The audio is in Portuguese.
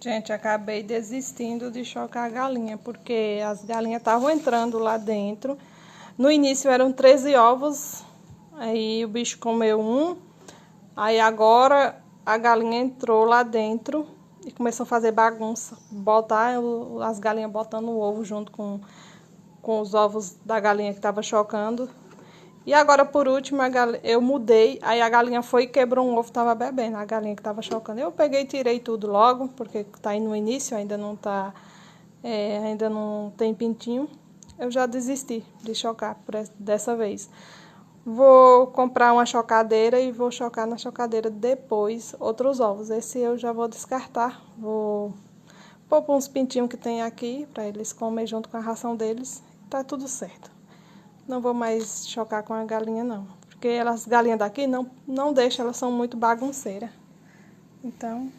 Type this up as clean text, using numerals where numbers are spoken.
Gente, acabei desistindo de chocar a galinha, porque as galinhas estavam entrando lá dentro. No início eram 13 ovos, aí o bicho comeu um. Aí agora a galinha entrou lá dentro e começou a fazer bagunça. As galinhas botando o ovo junto com os ovos da galinha que estava chocando. E agora, por último, eu mudei, aí a galinha foi e quebrou um ovo, estava bebendo, a galinha que estava chocando. Eu peguei e tirei tudo logo, porque está aí no início, ainda não ainda não tem pintinho. Eu já desisti de chocar dessa vez. Vou comprar uma chocadeira e vou chocar na chocadeira depois outros ovos. Esse eu já vou descartar, vou pôr uns pintinhos que tem aqui, para eles comerem junto com a ração deles. Tá tudo certo. Não vou mais chocar com a galinha, não. Porque as galinhas daqui não deixam, elas são muito bagunceiras. Então...